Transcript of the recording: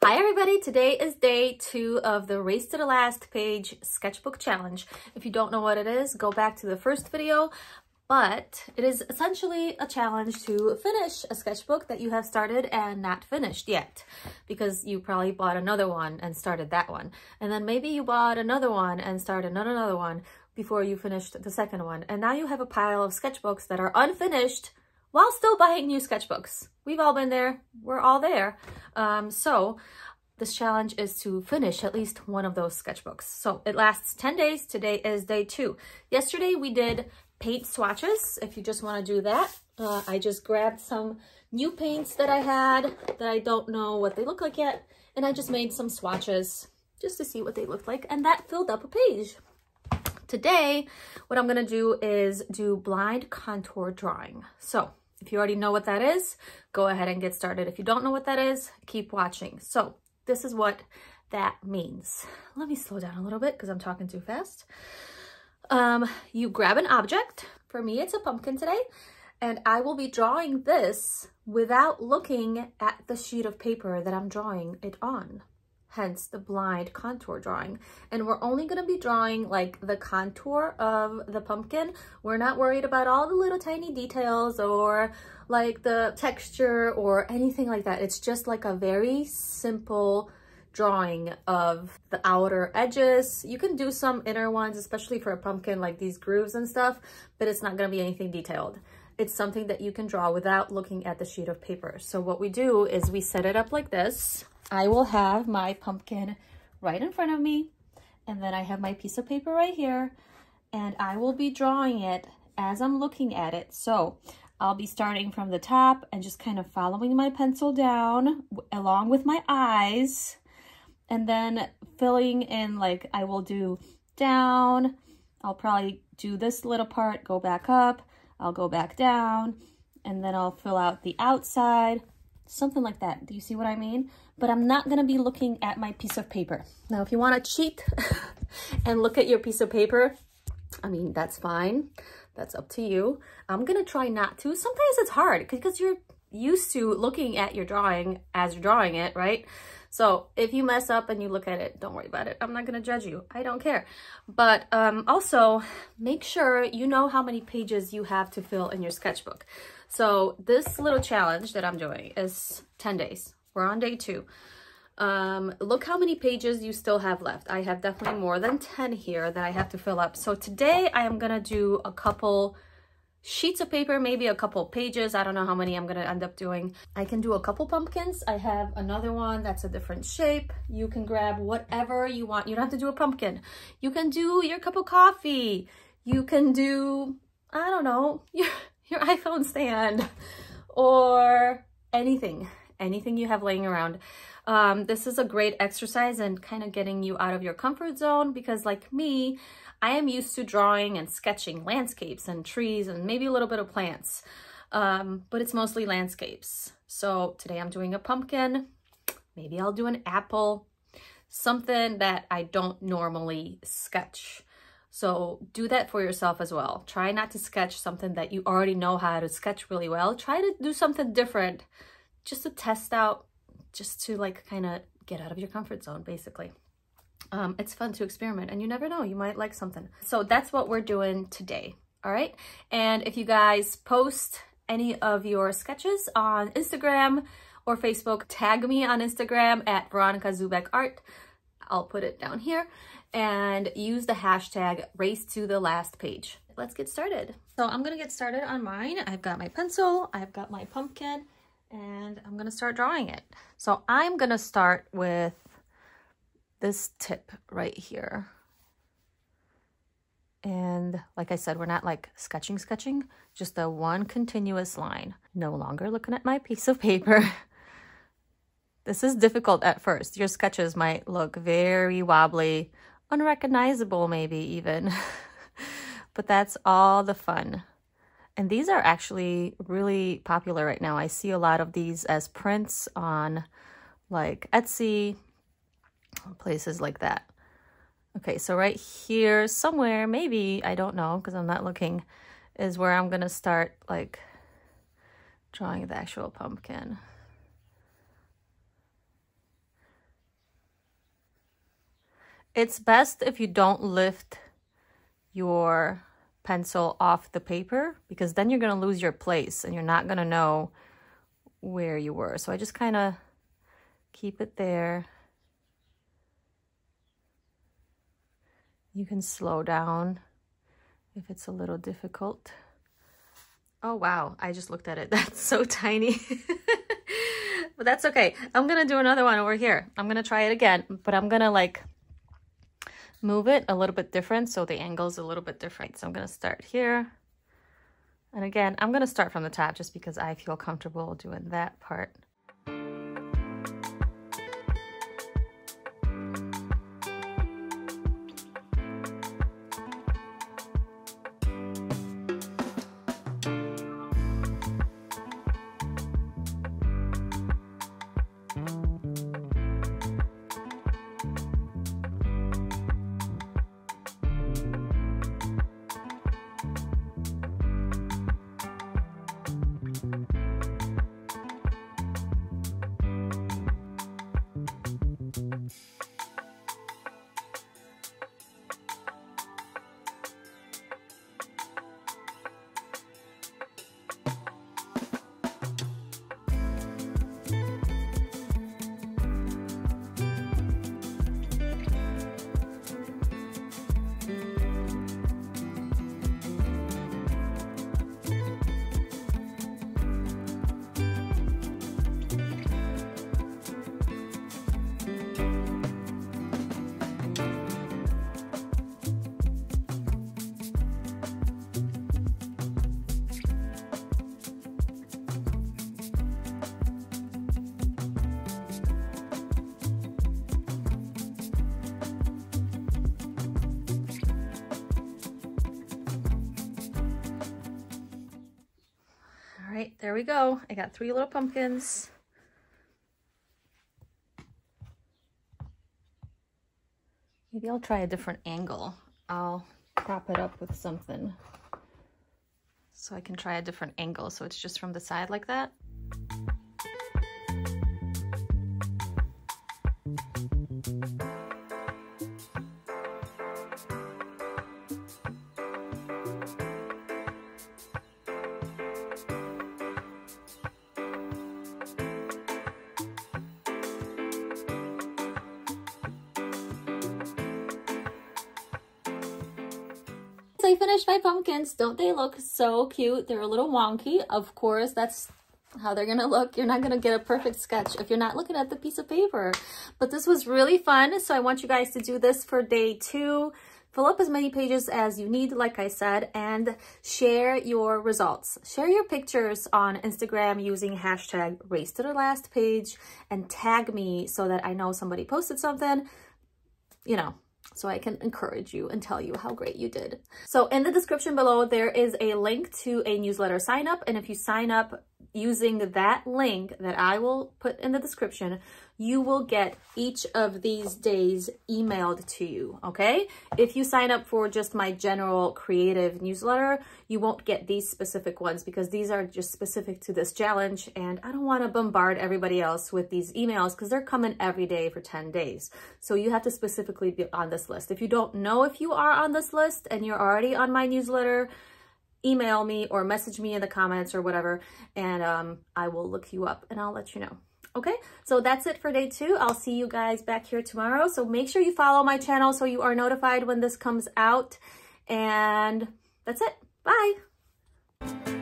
Hi everybody, today is day 2 of the Race to the Last Page Sketchbook Challenge. If you don't know what it is, go back to the first video, but it is essentially a challenge to finish a sketchbook that you have started and not finished yet, because you probably bought another one and started that one. And then maybe you bought another one and started another one before you finished the second one. And now you have a pile of sketchbooks that are unfinished while still buying new sketchbooks. We've all been there. We're all there. So this challenge is to finish at least one of those sketchbooks. So it lasts 10 days. Today is day 2. Yesterday we did paint swatches. If you just want to do that, I just grabbed some new paints that I had that I don't know what they look like yet. And I just made some swatches just to see what they looked like. And that filled up a page. Today, what I'm going to do is do blind contour drawing. So if you already know what that is, go ahead and get started. If you don't know what that is, keep watching. So this is what that means. Let me slow down a little bit because I'm talking too fast. You grab an object. For me, it's a pumpkin today. And I will be drawing this without looking at the sheet of paper that I'm drawing it on. Hence the blind contour drawing. And we're only going to be drawing like the contour of the pumpkin. We're not worried about all the little tiny details or like the texture or anything like that. It's just like a very simple drawing of the outer edges. You can do some inner ones, especially for a pumpkin, like these grooves and stuff, but it's not going to be anything detailed. It's something that you can draw without looking at the sheet of paper. So what we do is we set it up like this. I will have my pumpkin right in front of me, and then I have my piece of paper right here, and I will be drawing it as I'm looking at it. So I'll be starting from the top and just kind of following my pencil down along with my eyes, and then filling in, like I will do down. I'll probably do this little part, go back up, I'll go back down, and then I'll fill out the outside. Something like that. Do you see what I mean? But I'm not going to be looking at my piece of paper. Now, if you want to cheat and look at your piece of paper, I mean, that's fine. That's up to you. I'm going to try not to. Sometimes it's hard because you're used to looking at your drawing as you're drawing it, right? So if you mess up and you look at it, don't worry about it. I'm not going to judge you. I don't care. But also make sure you know how many pages you have to fill in your sketchbook. So this little challenge that I'm doing is 10 days. We're on day 2. Look how many pages you still have left. I have definitely more than 10 here that I have to fill up. So today I am going to do a couple sheets of paper, maybe a couple pages. I don't know how many I'm going to end up doing. I can do a couple pumpkins. I have another one that's a different shape. You can grab whatever you want. You don't have to do a pumpkin. You can do your cup of coffee. You can do, I don't know, your iPhone stand or anything you have laying around. This is a great exercise in kind of getting you out of your comfort zone, because like me, I am used to drawing and sketching landscapes and trees and maybe a little bit of plants, but it's mostly landscapes. So today I'm doing a pumpkin. Maybe I'll do an apple, something that I don't normally sketch. So do that for yourself as well. Try not to sketch something that you already know how to sketch really well. Try to do something different just to test out, just to like kind of get out of your comfort zone, basically. It's fun to experiment, and you never know, you might like something. So that's what we're doing today. All right. And if you guys post any of your sketches on Instagram or Facebook, tag me on Instagram at Weronika Zubek Art. I'll put it down here, and use the hashtag Race to the Last Page. Let's get started. So I'm going to get started on mine. I've got my pencil, I've got my pumpkin, and I'm going to start drawing it. So I'm going to start with this tip right here. And like I said, we're not like sketching, just a one continuous line. No longer looking at my piece of paper. This is difficult at first. Your sketches might look very wobbly, unrecognizable maybe even, but that's all the fun. And these are actually really popular right now. I see a lot of these as prints on like Etsy, places like that. Okay, so right here somewhere, maybe, I don't know because I'm not looking, is where I'm gonna start like drawing the actual pumpkin. It's best if you don't lift your pencil off the paper, because then you're going to lose your place and you're not going to know where you were. So I just kind of keep it there. You can slow down if it's a little difficult. Oh, wow. I just looked at it. That's so tiny. But that's okay. I'm going to do another one over here. I'm going to try it again, but I'm going to like move it a little bit different so the angle is a little bit different. So I'm going to start here. And again, I'm going to start from the top just because I feel comfortable doing that part. right, there we go. I got 3 little pumpkins. Maybe I'll try a different angle. I'll prop it up with something so I can try a different angle, so it's just from the side like that. I finished my pumpkins. Don't they look so cute? They're a little wonky. Of course, that's how they're gonna look. You're not gonna get a perfect sketch if you're not looking at the piece of paper. But this was really fun, so I want you guys to do this for day 2. Fill up as many pages as you need, like I said, and share your results. Share your pictures on Instagram using hashtag #RaceToTheLastPage and tag me so that I know somebody posted something, you know, so I can encourage you and tell you how great you did. So in the description below, there is a link to a newsletter sign up. And if you sign up using that link that I will put in the description, you will get each of these days emailed to you, okay? If you sign up for just my general creative newsletter, you won't get these specific ones because these are just specific to this challenge, and I don't want to bombard everybody else with these emails because they're coming every day for 10 days. So you have to specifically be on this list. If you don't know if you are on this list and you're already on my newsletter, email me or message me in the comments or whatever, and I will look you up and I'll let you know. Okay, so that's it for day 2. I'll see you guys back here tomorrow. So make sure you follow my channel so you are notified when this comes out. And that's it. Bye.